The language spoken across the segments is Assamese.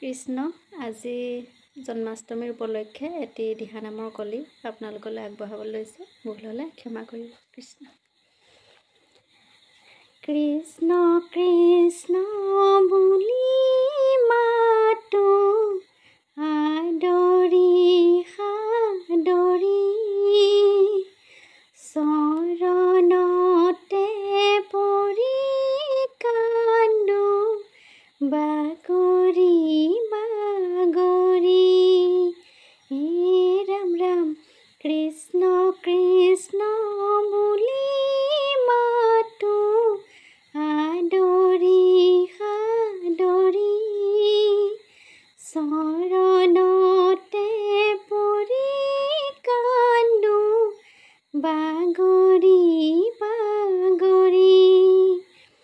কৃষ্ণ আজি জন্মাষ্টমীৰ উপলক্ষে এটি দিহানামৰ কলি আপোনালোকলৈ আগবঢ়াব লৈছে। ভুল হ'লে ক্ষমা কৰিব। কৃষ্ণ কৃষ্ণ কৃষ্ণ বুলি মাতো আদৰি সাদৰি চৰণতে পৰি কান্দো বাগৰি বাগৰি। হে ৰাম ৰাম কৃষ্ণ কৃষ্ণ বুলি মাতো আদৰি সাদৰি চৰণতে পৰি কান্দো বাগৰি বাগৰি।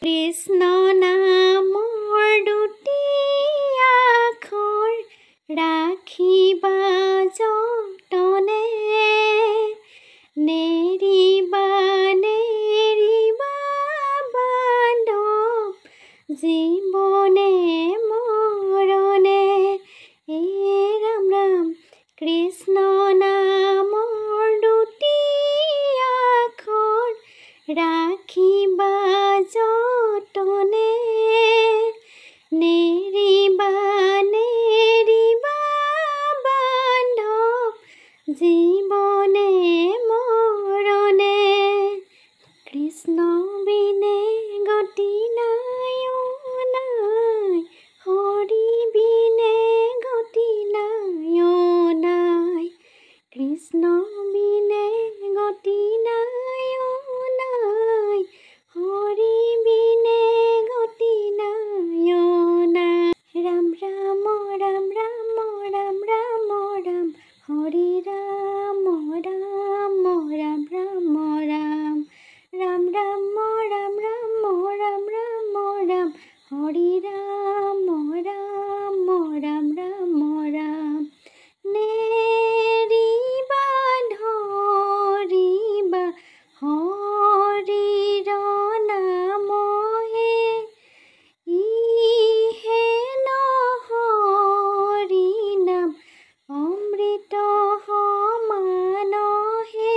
কৃষ্ণ নামৰ দুটি আখৰ ৰাখিবা যতনে নেৰিবা নেৰিবা বান্ধৱ জীৱনে মৰণে। হে ৰাম ৰাম কৃষ্ণ নামৰ দুটি আখৰ ৰাখিবা যতনে নেৰিবা নেৰিবা বান্ধৱ জীৱনে মৰণে। কৃষ্ণ বিনে গতি নাই অ নাই, হৰি বিনে গতি নাই অ নাই। কৃষ্ণ বিনে গতি নাই অ নাই, হৰি বিনে গতি নাই অ নাই। ৰাম ৰাম ৰাম ৰাম ৰাম ৰাম ৰাম হৰি ৰাম ৰাম ৰাম ৰাম ৰাম ৰাম ৰাম ৰাম ৰাম ৰাম ৰাম ৰাম হৰি ৰাম ৰাম ৰাম ৰাম ৰাম। নেৰিবা ধৰিবা হৰিৰ নামহে ইহে ন হৰি নাম অমৃত সমানহে।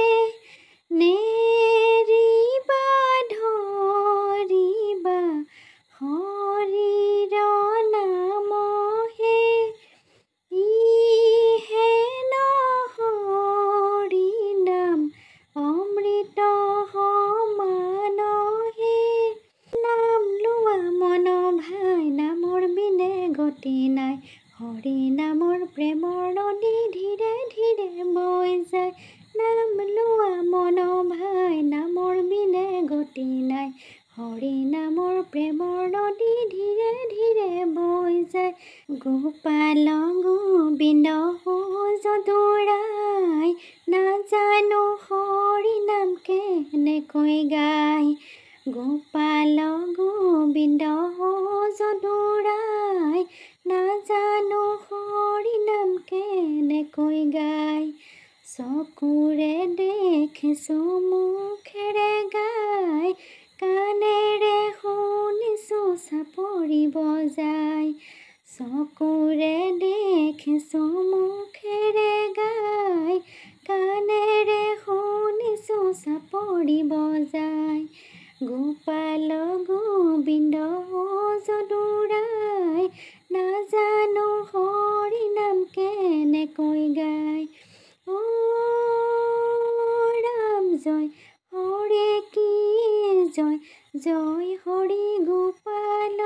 নেৰিবা ধৰিবা হৰিৰ নামহে ইহে ন হৰি নাম অমৃত সমানহে। নাম লোৱা মন ভাই নামৰ বিনে গতি নাই, হৰি নামৰ প্ৰেমৰ নদী ধীৰে ধীৰে বৈ যায়। নাম লোৱা মন ভাই নামৰ বিনে গতি নাই, হৰি নামৰ প্ৰেমৰ নদী ধীৰে ধীৰে বৈ যায়। গোপাল গোবিন্দ যদুৰাই নাজানো হৰি নাম কেনেকৈ গায়। গোপাল গোবিন্দ যদুৰাই নাজানো হৰি নাম কেনেকৈ গায়। চকুৰে দেখিছো মুখেৰে গায়, কাণেৰে শুনিছো চাপৰি বজাই। চকুৰে দেখিছো মুখেৰে গায়, কাণেৰে শুনিছো চাপৰি বজাই। গোপাল গোবিন্দ যদুৰাই নাজানো হৰি নাম কেনেকৈ গায়। অ ৰাম জয় হৰে কি জয়, জয় হৰি গোপাল